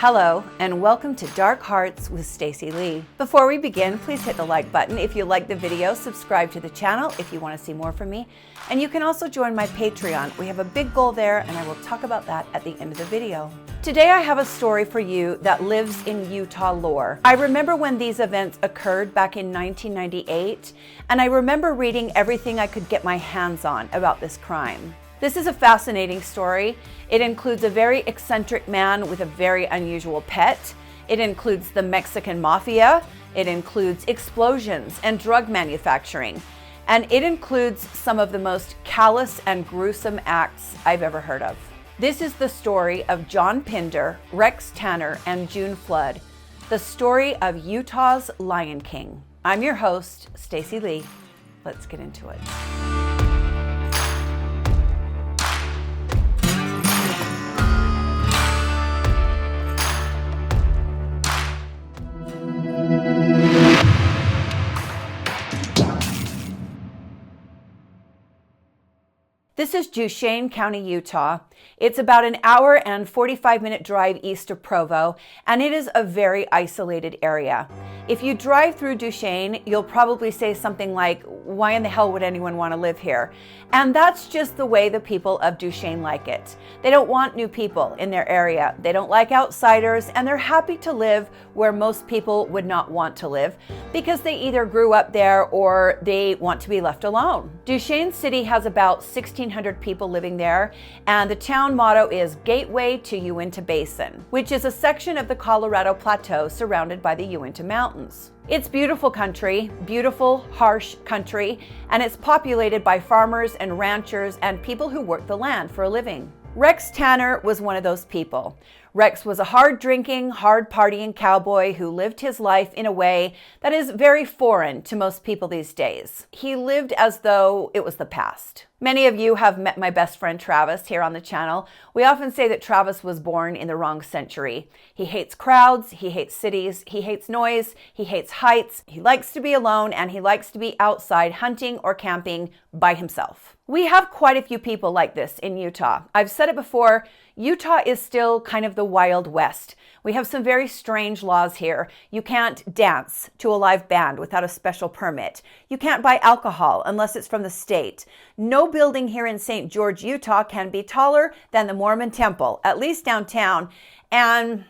Hello, and welcome to Dark Hearts with Stacy Lee. Before we begin, please hit the like button if you like the video, subscribe to the channel if you want to see more from me, and you can also join my Patreon. We have a big goal there, and I will talk about that at the end of the video. Today I have a story for you that lives in Utah lore. I remember when these events occurred back in 1998, and I remember reading everything I could get my hands on about this crime. This is a fascinating story. It includes a very eccentric man with a very unusual pet. It includes the Mexican mafia. It includes explosions and drug manufacturing. And it includes some of the most callous and gruesome acts I've ever heard of. This is the story of John Pinder, Rex Tanner, and June Flood. The story of Utah's Lion King. I'm your host, Stacy Lee. Let's get into it. This is Duchesne County, Utah. It's about an hour and 45-minute drive east of Provo, and it is a very isolated area. If you drive through Duchesne, you'll probably say something like, why in the hell would anyone want to live here? And that's just the way the people of Duchesne like it. They don't want new people in their area. They don't like outsiders, and they're happy to live where most people would not want to live because they either grew up there or they want to be left alone. Duchesne City has about 1,600 people living there, and the town motto is Gateway to Uinta Basin, which is a section of the Colorado Plateau surrounded by the Uinta Mountains. It's beautiful country, beautiful, harsh country, and it's populated by farmers and ranchers and people who work the land for a living. Rex Tanner was one of those people. Rex was a hard-drinking, hard-partying cowboy who lived his life in a way that is very foreign to most people these days. He lived as though it was the past. Many of you have met my best friend Travis here on the channel. We often say that Travis was born in the wrong century. He hates crowds, he hates cities, he hates noise, he hates heights, he likes to be alone, and he likes to be outside hunting or camping by himself. We have quite a few people like this in Utah. I've said it before, Utah is still kind of the Wild West. We have some very strange laws here. You can't dance to a live band without a special permit. You can't buy alcohol unless it's from the state. No building here in St. George, Utah can be taller than the Mormon Temple, at least downtown. And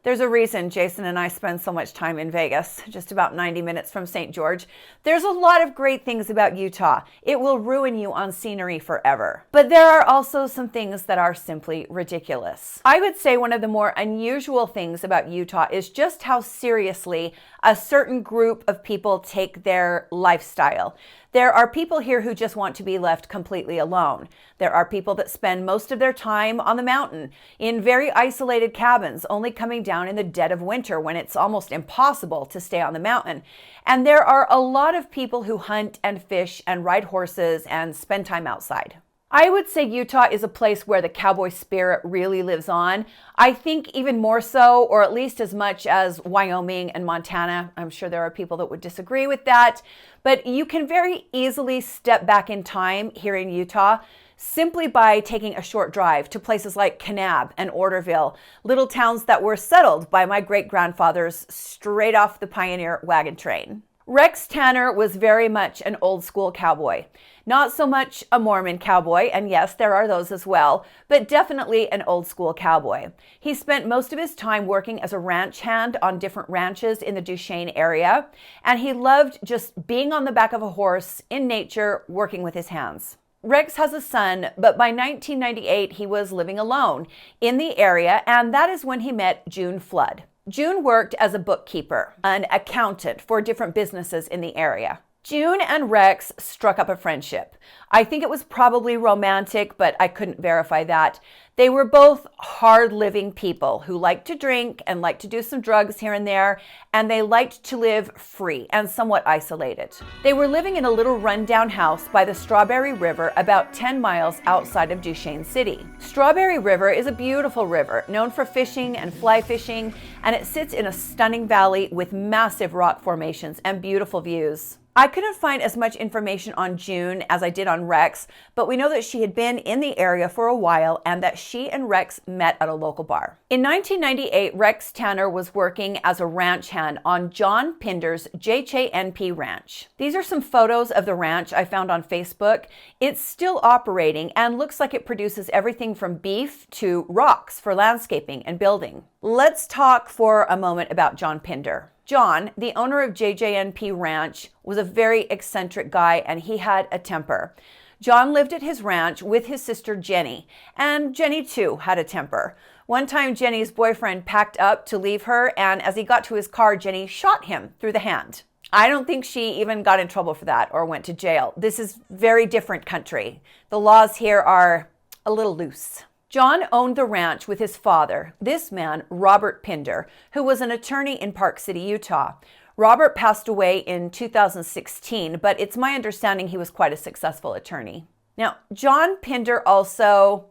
there's a reason Jason and I spend so much time in Vegas, just about 90 minutes from St. George. There's a lot of great things about Utah. It will ruin you on scenery forever. But there are also some things that are simply ridiculous. I would say one of the more unusual things about Utah is just how seriously a certain group of people take their lifestyle. There are people here who just want to be left completely alone. There are people that spend most of their time on the mountain in very isolated cabins, only coming down in the dead of winter when it's almost impossible to stay on the mountain. And there are a lot of people who hunt and fish and ride horses and spend time outside. I would say Utah is a place where the cowboy spirit really lives on. I think even more so, or at least as much as Wyoming and Montana. I'm sure there are people that would disagree with that, but you can very easily step back in time here in Utah simply by taking a short drive to places like Kanab and Orderville, little towns that were settled by my great-grandfathers straight off the pioneer wagon train. Rex Tanner was very much an old school cowboy. Not so much a Mormon cowboy, and yes, there are those as well, but definitely an old school cowboy. He spent most of his time working as a ranch hand on different ranches in the Duchesne area, and he loved just being on the back of a horse in nature, working with his hands. Rex has a son, but by 1998, he was living alone in the area, and that is when he met June Flood. June worked as a bookkeeper, an accountant for different businesses in the area. June and Rex struck up a friendship. I think it was probably romantic, but I couldn't verify that. They were both hard-living people who liked to drink and liked to do some drugs here and there, and they liked to live free and somewhat isolated. They were living in a little rundown house by the Strawberry River about 10 miles outside of Duchesne City. Strawberry River is a beautiful river known for fishing and fly fishing, and it sits in a stunning valley with massive rock formations and beautiful views. I couldn't find as much information on June as I did on Rex, but we know that she had been in the area for a while and that she and Rex met at a local bar. In 1998, Rex Tanner was working as a ranch hand on John Pinder's JHNP ranch. These are some photos of the ranch I found on Facebook. It's still operating and looks like it produces everything from beef to rocks for landscaping and building. Let's talk for a moment about John Pinder. John, the owner of JJNP Ranch, was a very eccentric guy and he had a temper. John lived at his ranch with his sister Jenny, and Jenny too had a temper. One time Jenny's boyfriend packed up to leave her, and as he got to his car, Jenny shot him through the hand. I don't think she even got in trouble for that or went to jail. This is very different country. The laws here are a little loose. John owned the ranch with his father, this man, Robert Pinder, who was an attorney in Park City, Utah. Robert passed away in 2016, but it's my understanding he was quite a successful attorney. Now, John Pinder also,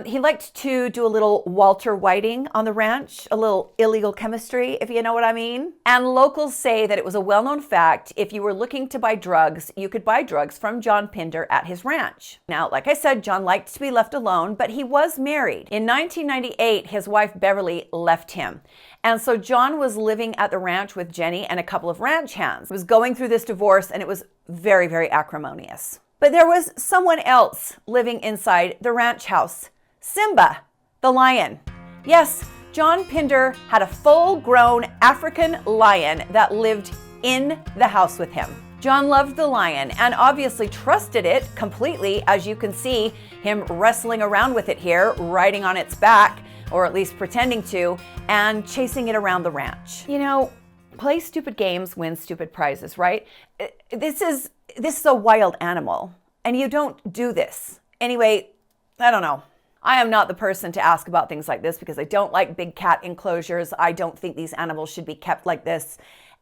he liked to do a little Walter Whiting on the ranch, a little illegal chemistry, if you know what I mean. And locals say that it was a well-known fact, if you were looking to buy drugs, you could buy drugs from John Pinder at his ranch. Now, like I said, John liked to be left alone, but he was married. In 1998, his wife Beverly left him. And so John was living at the ranch with Jenny and a couple of ranch hands. He was going through this divorce, and it was very, very acrimonious. But there was someone else living inside the ranch house, Simba, the lion. Yes, John Pinder had a full-grown African lion that lived in the house with him. John loved the lion and obviously trusted it completely, as you can see him wrestling around with it here, riding on its back, or at least pretending to, and chasing it around the ranch. You know, play stupid games, win stupid prizes, right? This is a wild animal, and you don't do this. Anyway, I don't know. I am not the person to ask about things like this because I don't like big cat enclosures. I don't think these animals should be kept like this.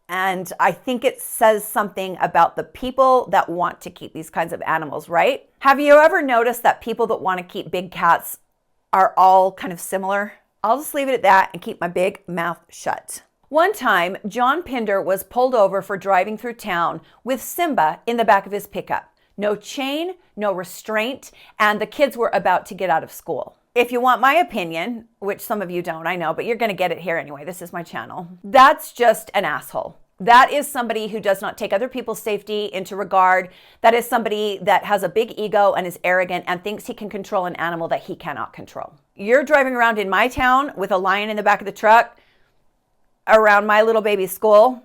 And I think it says something about the people that want to keep these kinds of animals, right? Have you ever noticed that people that want to keep big cats are all kind of similar? I'll just leave it at that and keep my big mouth shut. One time, John Pinder was pulled over for driving through town with Simba in the back of his pickup. No chain, no restraint, and the kids were about to get out of school. If you want my opinion, which some of you don't, I know, but you're going to get it here anyway. This is my channel. That's just an asshole. That is somebody who does not take other people's safety into regard. That is somebody that has a big ego and is arrogant and thinks he can control an animal that he cannot control. You're driving around in my town with a lion in the back of the truck around my little baby's school.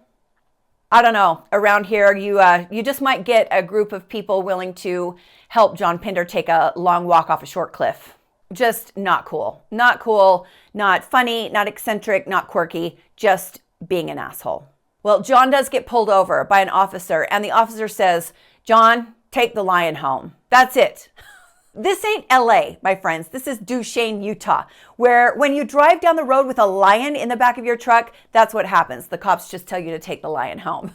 I don't know, around here, you just might get a group of people willing to help John Pinder take a long walk off a short cliff. Just not cool. Not cool, not funny, not eccentric, not quirky, just being an asshole. Well, John does get pulled over by an officer, and the officer says, "John, take the lion home." That's it. This ain't LA, my friends. This is Duchesne, Utah, where when you drive down the road with a lion in the back of your truck, that's what happens. The cops just tell you to take the lion home.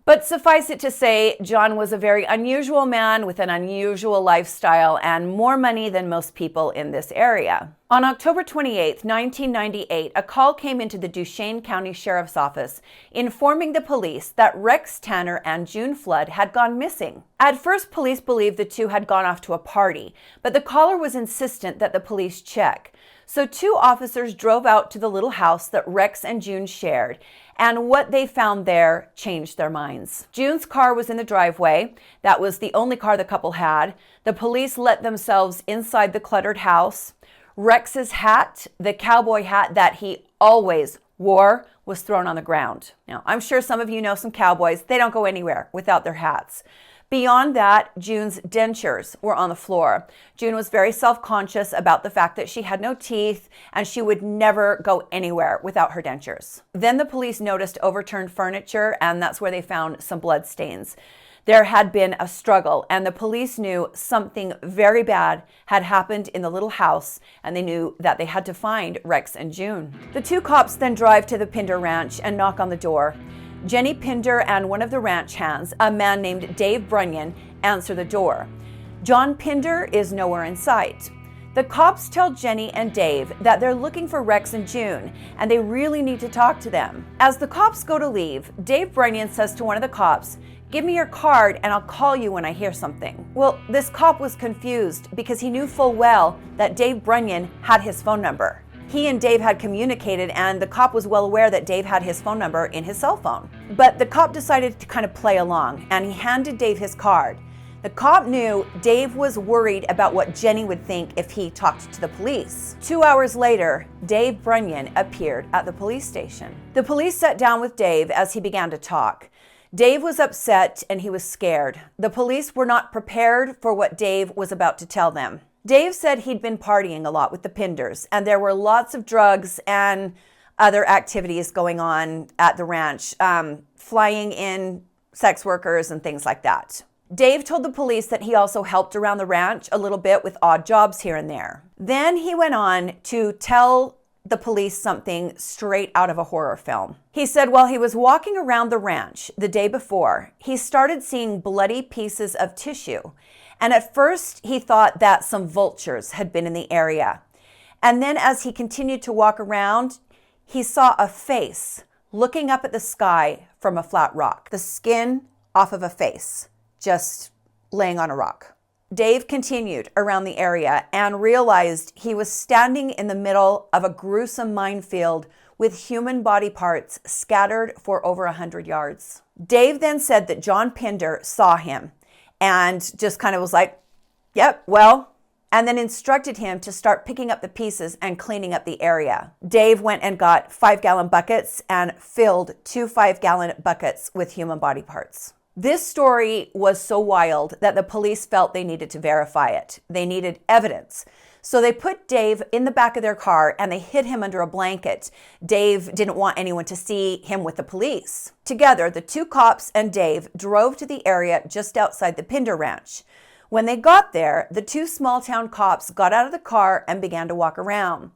But suffice it to say, John was a very unusual man with an unusual lifestyle and more money than most people in this area. On October 28, 1998, a call came into the Duchesne County Sheriff's Office informing the police that Rex Tanner and June Flood had gone missing. At first, police believed the two had gone off to a party, but the caller was insistent that the police check. So two officers drove out to the little house that Rex and June shared, and what they found there changed their minds. June's car was in the driveway. That was the only car the couple had. The police let themselves inside the cluttered house. Rex's hat, the cowboy hat that he always wore, was thrown on the ground. Now, I'm sure some of you know some cowboys. They don't go anywhere without their hats. Beyond that, June's dentures were on the floor. June was very self-conscious about the fact that she had no teeth and she would never go anywhere without her dentures. Then the police noticed overturned furniture, and that's where they found some blood stains. There had been a struggle, and the police knew something very bad had happened in the little house, and they knew that they had to find Rex and June. The two cops then drive to the Pinder Ranch and knock on the door. Jenny Pinder and one of the ranch hands, a man named Dave Brunyon, answer the door. John Pinder is nowhere in sight. The cops tell Jenny and Dave that they're looking for Rex and June, and they really need to talk to them. As the cops go to leave, Dave Brunion says to one of the cops, "Give me your card and I'll call you when I hear something." Well, this cop was confused because he knew full well that Dave Brunion had his phone number. He and Dave had communicated, and the cop was well aware that Dave had his phone number in his cell phone. But the cop decided to kind of play along, and he handed Dave his card. The cop knew Dave was worried about what Jenny would think if he talked to the police. 2 hours later, Dave Brunion appeared at the police station. The police sat down with Dave as he began to talk. Dave was upset and he was scared. The police were not prepared for what Dave was about to tell them. Dave said he'd been partying a lot with the Pinders, and there were lots of drugs and other activities going on at the ranch, flying in sex workers and things like that. Dave told the police that he also helped around the ranch a little bit with odd jobs here and there. Then he went on to tell the police something straight out of a horror film. He said while he was walking around the ranch the day before, he started seeing bloody pieces of tissue. And at first he thought that some vultures had been in the area. And then as he continued to walk around, he saw a face looking up at the sky from a flat rock. The skin off of a face, just laying on a rock. Dave continued around the area and realized he was standing in the middle of a gruesome minefield with human body parts scattered for over 100 yards. Dave then said that John Pinder saw him and just kind of was like, "Yep, well," and then instructed him to start picking up the pieces and cleaning up the area. Dave went and got 5-gallon buckets and filled 2 5-gallon buckets with human body parts. This story was so wild that the police felt they needed to verify it. They needed evidence. So they put Dave in the back of their car and they hid him under a blanket. Dave didn't want anyone to see him with the police. Together, the 2 cops and Dave drove to the area just outside the Pinder Ranch. When they got there, the 2 small-town cops got out of the car and began to walk around.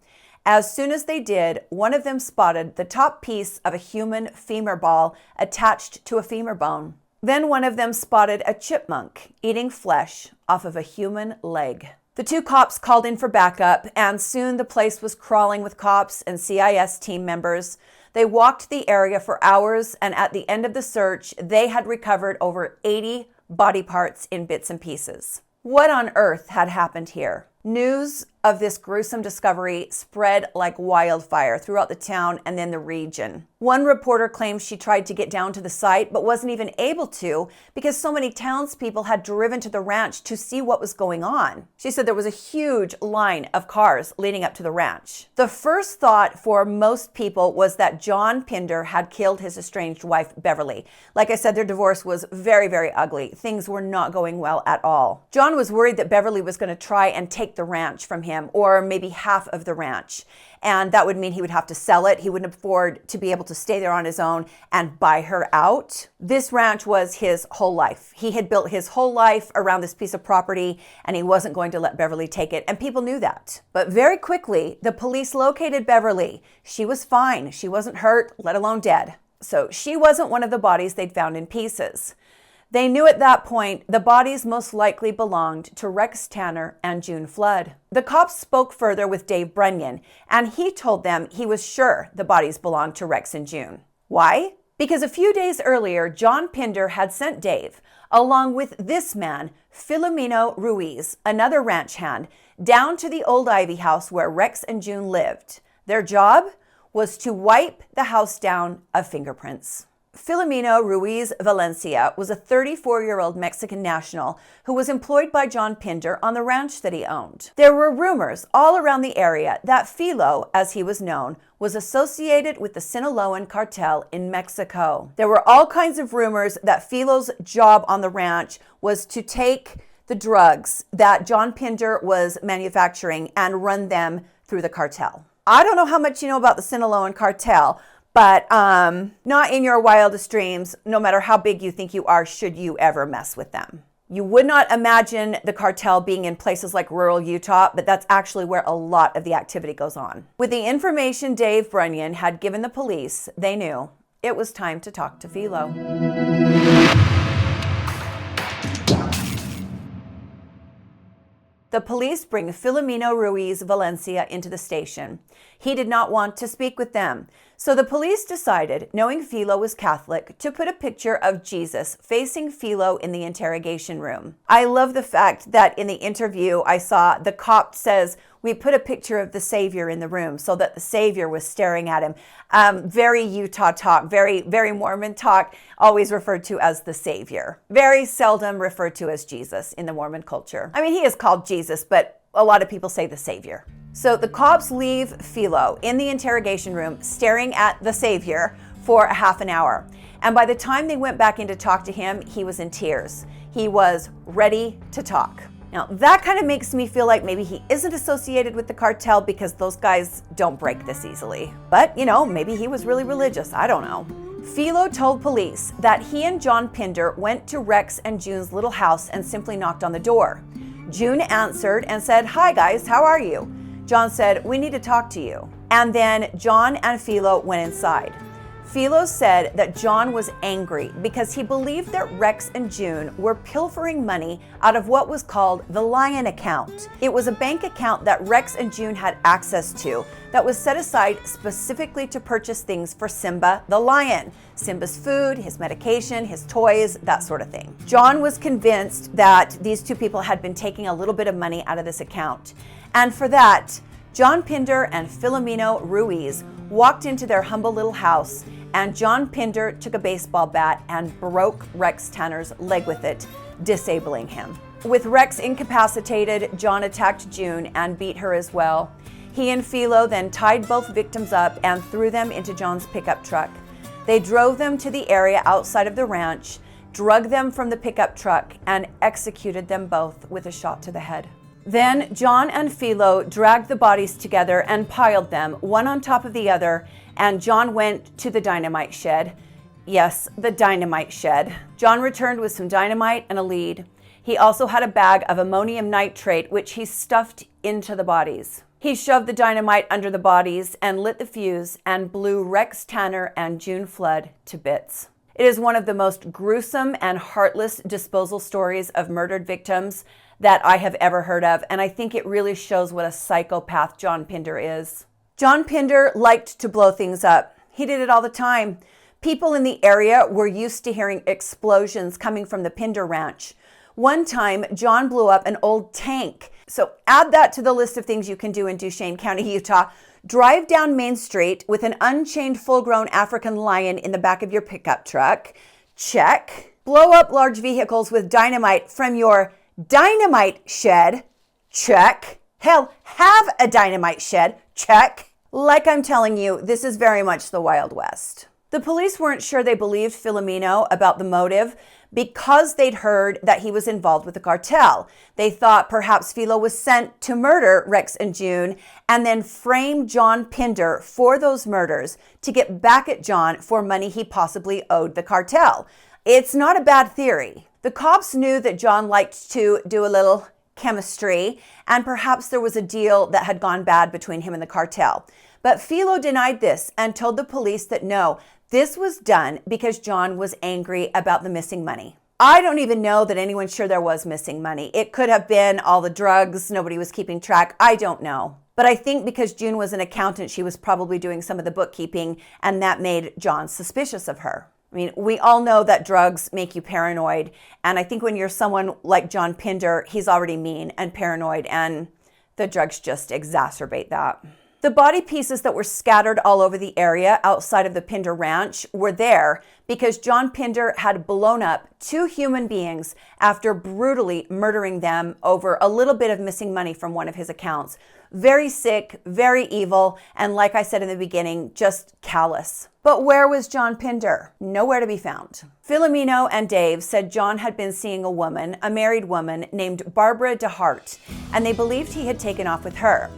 As soon as they did, one of them spotted the top piece of a human femur ball attached to a femur bone. Then one of them spotted a chipmunk eating flesh off of a human leg. The 2 cops called in for backup, and soon the place was crawling with cops and CIS team members. They walked the area for hours, and at the end of the search, they had recovered over 80 body parts in bits and pieces. What on earth had happened here? News of this gruesome discovery spread like wildfire throughout the town and then the region. One reporter claims she tried to get down to the site but wasn't even able to because so many townspeople had driven to the ranch to see what was going on. She said there was a huge line of cars leading up to the ranch. The first thought for most people was that John Pinder had killed his estranged wife, Beverly. Like I said, their divorce was very, very ugly. Things were not going well at all. John was worried that Beverly was going to try and take the ranch from him, or maybe half of the ranch. And that would mean he would have to sell it. He wouldn't afford to be able to stay there on his own and buy her out. This ranch was his whole life. He had built his whole life around this piece of property, and he wasn't going to let Beverly take it. And people knew that. But very quickly, the police located Beverly. She was fine. She wasn't hurt, let alone dead. So she wasn't one of the bodies they'd found in pieces. They knew at that point the bodies most likely belonged to Rex Tanner and June Flood. The cops spoke further with Dave Brunion, and he told them he was sure the bodies belonged to Rex and June. Why? Because a few days earlier, John Pinder had sent Dave, along with this man, Filomeno Ruiz, another ranch hand, down to the old Ivy house where Rex and June lived. Their job was to wipe the house down of fingerprints. Filomeno Ruiz Valencia was a 34-year-old Mexican national who was employed by John Pinder on the ranch that he owned. There were rumors all around the area that Filo, as he was known, was associated with the Sinaloan cartel in Mexico. There were all kinds of rumors that Filo's job on the ranch was to take the drugs that John Pinder was manufacturing and run them through the cartel. I don't know how much you know about the Sinaloan cartel, but not in your wildest dreams, no matter how big you think you are, should you ever mess with them. You would not imagine the cartel being in places like rural Utah, but that's actually where a lot of the activity goes on. With the information Dave Brunion had given the police, they knew it was time to talk to Filo. the police bring Filomeno Ruiz Valencia into the station. He did not want to speak with them. So the police decided, knowing Philo was Catholic, to put a picture of Jesus facing Philo in the interrogation room. I love the fact that in the interview I saw the cop says, we put a picture of the Savior in the room so that the Savior was staring at him. Very Utah talk, very Mormon talk, always referred to as the Savior. Very seldom referred to as Jesus in the Mormon culture. I mean, he is called Jesus, but a lot of people say the Savior. So the cops leave Philo in the interrogation room staring at the Savior for a half an hour. And by the time they went back in to talk to him, he was in tears. He was ready to talk. Now, that kind of makes me feel like maybe he isn't associated with the cartel because those guys don't break this easily. But, maybe he was really religious. I don't know. Philo told police that he and John Pinder went to Rex and June's little house and simply knocked on the door. June answered and said, "Hi guys, how are you?" John said, "We need to talk to you." And then John and Philo went inside. Philo said that John was angry because he believed that Rex and June were pilfering money out of what was called the Lion account. It was a bank account that Rex and June had access to that was set aside specifically to purchase things for Simba the lion. Simba's food, his medication, his toys, that sort of thing. John was convinced that these two people had been taking a little bit of money out of this account. And for that, John Pinder and Filomeno Ruiz walked into their humble little house, and John Pinder took a baseball bat and broke Rex Tanner's leg with it, disabling him. With Rex incapacitated, John attacked June and beat her as well. He and Philo then tied both victims up and threw them into John's pickup truck. They drove them to the area outside of the ranch, drug them from the pickup truck, and executed them both with a shot to the head. Then John and Philo dragged the bodies together and piled them, one on top of the other, and John went to the dynamite shed. Yes, the dynamite shed. John returned with some dynamite and a lead. He also had a bag of ammonium nitrate, which he stuffed into the bodies. He shoved the dynamite under the bodies and lit the fuse and blew Rex Tanner and June Flood to bits. It is one of the most gruesome and heartless disposal stories of murdered victims that I have ever heard of, and I think it really shows what a psychopath John Pinder is. John Pinder liked to blow things up. He did it all the time. People in the area were used to hearing explosions coming from the Pinder ranch. One time, John blew up an old tank. So add that to the list of things you can do in Duchesne County, Utah. Drive down Main Street with an unchained full-grown African lion in the back of your pickup truck. Check. Blow up large vehicles with dynamite from your dynamite shed. Check. Hell, have a dynamite shed. Check. Like I'm telling you, this is very much the Wild West. The police weren't sure they believed Filomeno about the motive because they'd heard that he was involved with the cartel. They thought perhaps Philo was sent to murder Rex and June and then frame John Pinder for those murders to get back at John for money he possibly owed the cartel. It's not a bad theory. The cops knew that John liked to do a little chemistry, and perhaps there was a deal that had gone bad between him and the cartel. But Philo denied this and told the police that no, this was done because John was angry about the missing money. I don't even know that anyone's sure there was missing money. It could have been all the drugs, nobody was keeping track. I don't know. But I think because June was an accountant, she was probably doing some of the bookkeeping, and that made John suspicious of her. I mean, we all know that drugs make you paranoid. And I think when you're someone like John Pinder, he's already mean and paranoid, and the drugs just exacerbate that. The body pieces that were scattered all over the area outside of the Pinder ranch were there because John Pinder had blown up 2 human beings after brutally murdering them over a little bit of missing money from one of his accounts. Very sick, very evil, and like I said in the beginning, just callous. But where was John Pinder? Nowhere to be found. Filomeno and Dave said John had been seeing a woman, a married woman named Barbara DeHart, and they believed he had taken off with her.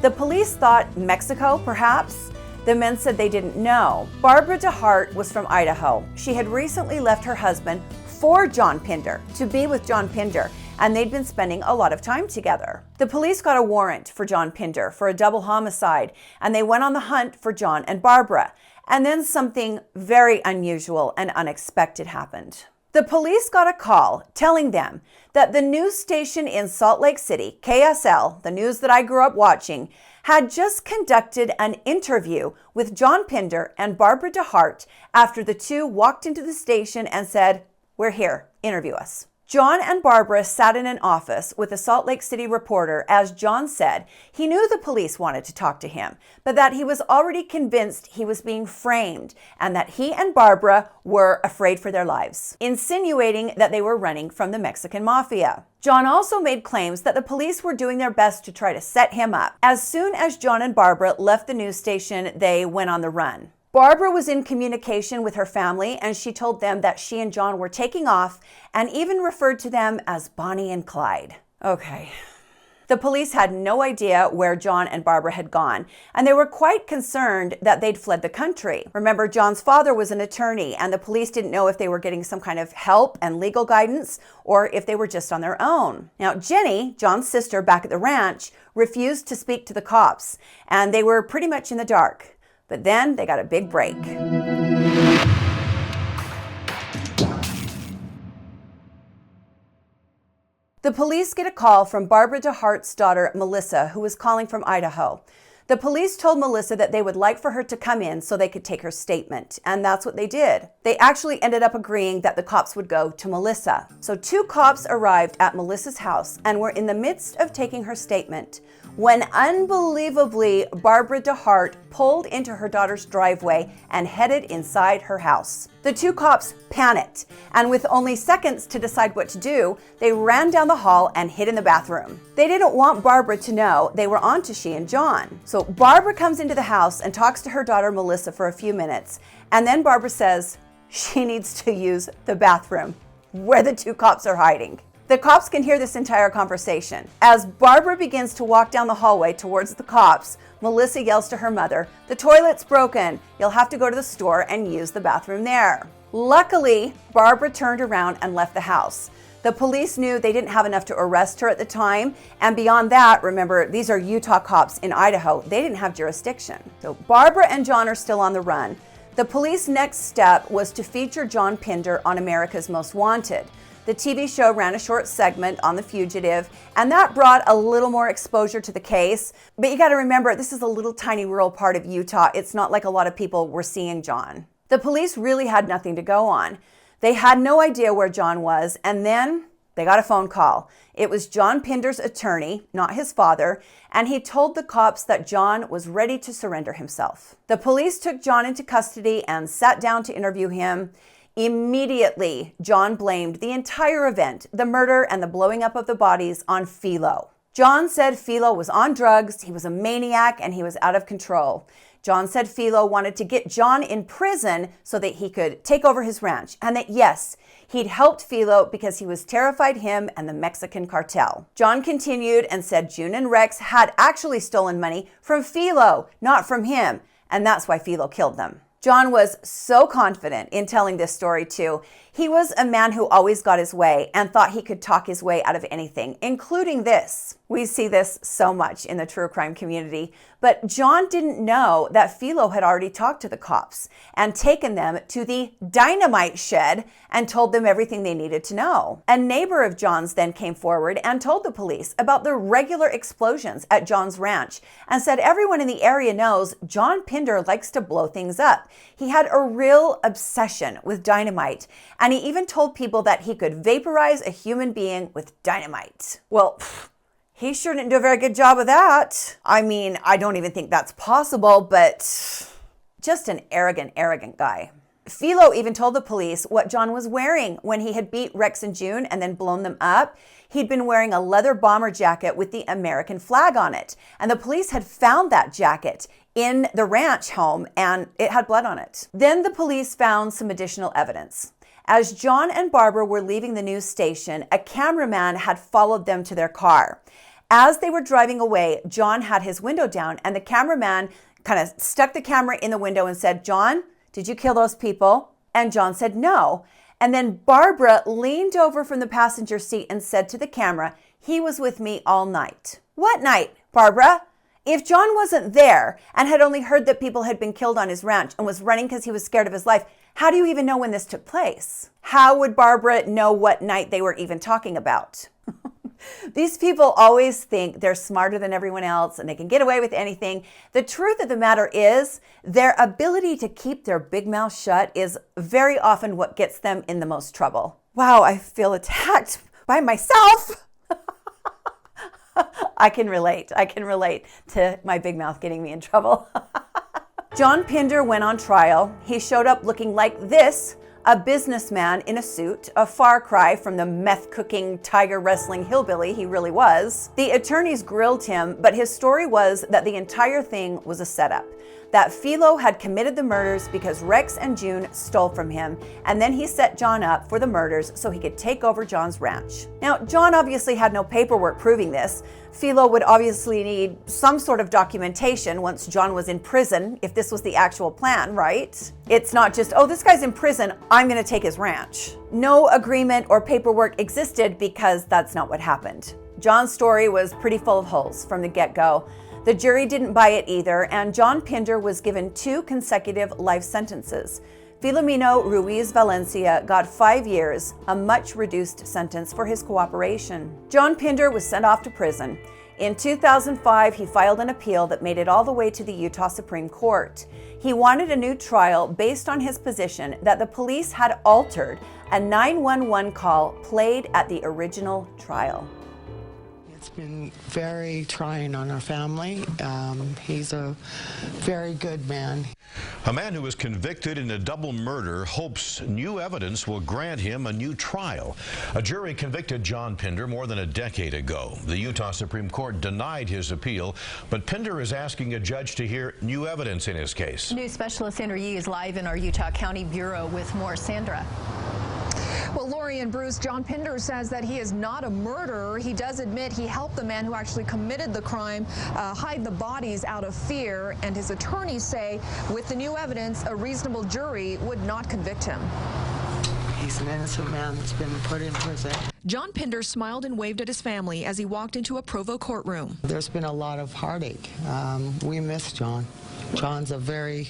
The police thought Mexico, perhaps. The men said they didn't know. Barbara DeHart was from Idaho. She had recently left her husband for John Pinder, to be with John Pinder, and they'd been spending a lot of time together. The police got a warrant for John Pinder for a double homicide, and they went on the hunt for John and Barbara. And then something very unusual and unexpected happened. The police got a call telling them that the news station in Salt Lake City, KSL, the news that I grew up watching, had just conducted an interview with John Pinder and Barbara DeHart after the two walked into the station and said, "We're here, interview us." John and Barbara sat in an office with a Salt Lake City reporter. As John said, he knew the police wanted to talk to him, but that he was already convinced he was being framed and that he and Barbara were afraid for their lives, insinuating that they were running from the Mexican mafia. John also made claims that the police were doing their best to try to set him up. As soon as John and Barbara left the news station, they went on the run. Barbara was in communication with her family, and she told them that she and John were taking off and even referred to them as Bonnie and Clyde. Okay. The police had no idea where John and Barbara had gone, and they were quite concerned that they'd fled the country. Remember, John's father was an attorney, and the police didn't know if they were getting some kind of help and legal guidance or if they were just on their own. Now, Jenny, John's sister back at the ranch, refused to speak to the cops, and they were pretty much in the dark. But then they got a big break. The police get a call from Barbara DeHart's daughter, Melissa, who was calling from Idaho. The police told Melissa that they would like for her to come in so they could take her statement, and that's what they did. They actually ended up agreeing that the cops would go to Melissa. So 2 cops arrived at Melissa's house and were in the midst of taking her statement when unbelievably Barbara DeHart pulled into her daughter's driveway and headed inside her house. The 2 cops panicked, and with only seconds to decide what to do, they ran down the hall and hid in the bathroom. They didn't want Barbara to know they were on to she and John. So Barbara comes into the house and talks to her daughter Melissa for a few minutes, and then Barbara says she needs to use the bathroom where the 2 cops are hiding. The cops can hear this entire conversation. As Barbara begins to walk down the hallway towards the cops, Melissa yells to her mother, "The toilet's broken. You'll have to go to the store and use the bathroom there." Luckily, Barbara turned around and left the house. The police knew they didn't have enough to arrest her at the time, and beyond that, remember, these are Utah cops in Idaho. They didn't have jurisdiction. So Barbara and John are still on the run. The police next step was to feature John Pinder on America's Most Wanted. The TV show ran a short segment on the fugitive, and that brought a little more exposure to the case. But you got to remember, this is a little tiny rural part of Utah. It's not like a lot of people were seeing John. The police really had nothing to go on. They had no idea where John was, and then they got a phone call. It was John Pinder's attorney, not his father, and he told the cops that John was ready to surrender himself. The police took John into custody and sat down to interview him. Immediately, John blamed the entire event, the murder and the blowing up of the bodies, on Philo. John said Philo was on drugs, he was a maniac, and he was out of control. John said Philo wanted to get John in prison so that he could take over his ranch, and that yes, he'd helped Philo because he was terrified him and the Mexican cartel. John continued and said June and Rex had actually stolen money from Philo, not from him, and that's why Philo killed them. John was so confident in telling this story too. He was a man who always got his way and thought he could talk his way out of anything, including this. We see this so much in the true crime community, but John didn't know that Philo had already talked to the cops and taken them to the dynamite shed and told them everything they needed to know. A neighbor of John's then came forward and told the police about the regular explosions at John's ranch and said everyone in the area knows John Pinder likes to blow things up. He had a real obsession with dynamite, and he even told people that he could vaporize a human being with dynamite. Well, he sure didn't do a very good job of that. I mean, I don't even think that's possible, but just an arrogant guy. Philo even told the police what John was wearing when he had beat Rex and June and then blown them up. He'd been wearing a leather bomber jacket with the American flag on it. And the police had found that jacket in the ranch home and it had blood on it. Then the police found some additional evidence. As John and Barbara were leaving the news station, a cameraman had followed them to their car. As they were driving away, John had his window down and the cameraman kind of stuck the camera in the window and said, "John, did you kill those people?" And John said no. And then Barbara leaned over from the passenger seat and said to the camera, "He was with me all night." "What night, Barbara?" If John wasn't there and had only heard that people had been killed on his ranch and was running because he was scared of his life, how do you even know when this took place? How would Barbara know what night they were even talking about? These people always think they're smarter than everyone else and they can get away with anything. The truth of the matter is their ability to keep their big mouth shut is very often what gets them in the most trouble. Wow, I feel attacked by myself. I can relate to my big mouth getting me in trouble. John Pinder went on trial. He showed up looking like this, a businessman in a suit, a far cry from the meth-cooking, tiger-wrestling hillbilly he really was. The attorneys grilled him, but his story was that the entire thing was a setup, that Philo had committed the murders because Rex and June stole from him, and then he set John up for the murders so he could take over John's ranch. Now, John obviously had no paperwork proving this. Philo would obviously need some sort of documentation once John was in prison, if this was the actual plan, right? It's not just, oh, this guy's in prison, I'm gonna take his ranch. No agreement or paperwork existed because that's not what happened. John's story was pretty full of holes from the get-go. The jury didn't buy it either, and John Pinder was given 2 consecutive life sentences. Filomeno Ruiz Valencia got 5 years, a much reduced sentence for his cooperation. John Pinder was sent off to prison. In 2005, he filed an appeal that made it all the way to the Utah Supreme Court. He wanted a new trial based on his position that the police had altered a 911 call played at the original trial. It's been very trying on our family. He's a very good man. A man who was convicted in a double murder hopes new evidence will grant him a new trial. A jury convicted John Pinder more than a decade ago. The Utah Supreme Court denied his appeal, but Pinder is asking a judge to hear new evidence in his case. News specialist Sandra Yee is live in our Utah County Bureau with more. Sandra. Well, Lori and Bruce, John Pinder says that he is not a murderer. He does admit he helped the man who actually committed the crime hide the bodies out of fear, and his attorneys say with the new evidence, a reasonable jury would not convict him. He's an innocent man that's been put in prison. John Pinder smiled and waved at his family as he walked into a Provo courtroom. There's been a lot of heartache. We miss John. John's a very,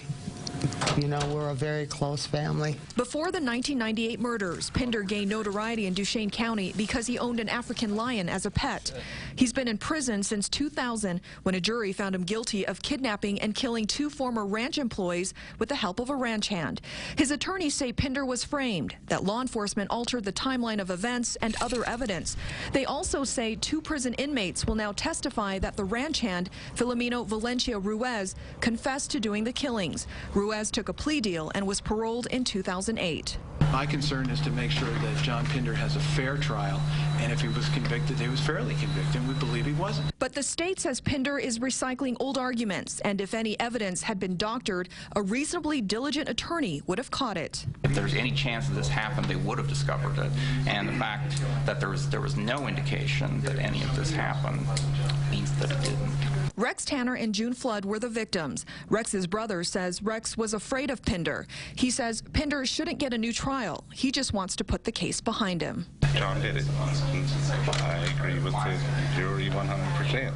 we're a very close family. Before the 1998 murders, Pinder gained notoriety in Duchesne County because he owned an African lion as a pet. He's been in prison since 2000 when a jury found him guilty of kidnapping and killing 2 former ranch employees with the help of a ranch hand. His attorneys say Pinder was framed, that law enforcement altered the timeline of events and other evidence. They also say 2 prison inmates will now testify that the ranch hand, Filomeno Valencia Ruiz, confessed to doing the killings. Ruiz took a plea deal and was paroled in 2008. My concern is to make sure that John Pinder has a fair trial, and if he was convicted, he was fairly convicted, and we believe he wasn't. But the state says Pinder is recycling old arguments, and if any evidence had been doctored, a reasonably diligent attorney would have caught it. If there's any chance that this happened, they would have discovered it, and the fact that there was no indication that any of this happened means that it didn't. Rex Tanner and June Flood were the victims. Rex's brother says Rex was afraid of Pinder. He says Pinder shouldn't get a new trial. He just wants to put the case behind him. John did it. I agree with the jury 100%.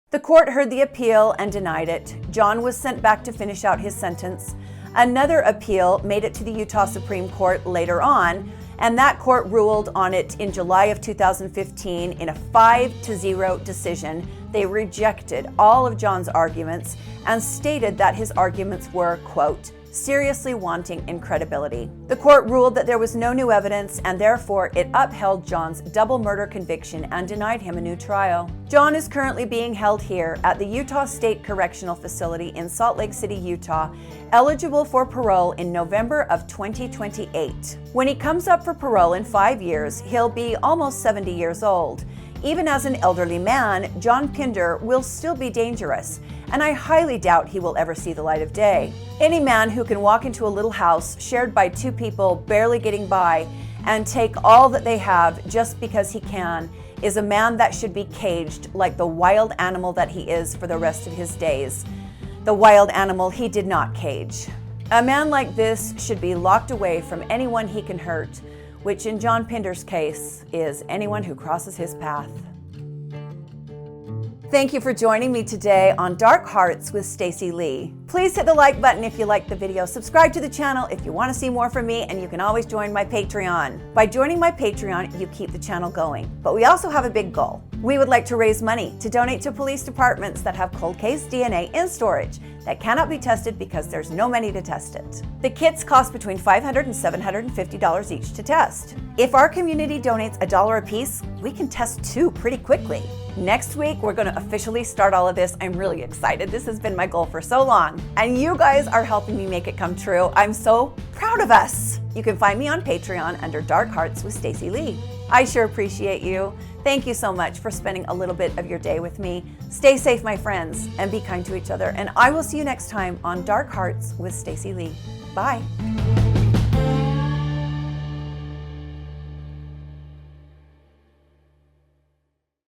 The court heard the appeal and denied it. John was sent back to finish out his sentence. Another appeal made it to the Utah Supreme Court later on, and that court ruled on it in July of 2015 in a 5-0 decision. They rejected all of John's arguments and stated that his arguments were, quote, seriously wanting in credibility. The court ruled that there was no new evidence, and therefore it upheld John's double murder conviction and denied him a new trial. John is currently being held here at the Utah State Correctional Facility in Salt Lake City, Utah, eligible for parole in November of 2028. When he comes up for parole in 5 years, he'll be almost 70 years old. Even as an elderly man, John Pinder will still be dangerous, and I highly doubt he will ever see the light of day. Any man who can walk into a little house shared by 2 people barely getting by and take all that they have just because he can is a man that should be caged like the wild animal that he is for the rest of his days. The wild animal he did not cage. A man like this should be locked away from anyone he can hurt, which in John Pinder's case is anyone who crosses his path. Thank you for joining me today on Dark Hearts with Stacy Lee. Please hit the like button if you liked the video, subscribe to the channel if you want to see more from me, and you can always join my Patreon. By joining my Patreon, you keep the channel going. But we also have a big goal. We would like to raise money to donate to police departments that have cold case DNA in storage that cannot be tested because there's no money to test it. The kits cost between $500 and $750 each to test. If our community donates $1 a piece, we can test 2 pretty quickly. Next week, we're going to officially start all of this. I'm really excited. This has been my goal for so long, and you guys are helping me make it come true. I'm so proud of us. You can find me on Patreon under Dark Hearts with Stacy Lee. I sure appreciate you. Thank you so much for spending a little bit of your day with me. Stay safe, my friends, and be kind to each other. And I will see you next time on Dark Hearts with Stacy Lee. Bye.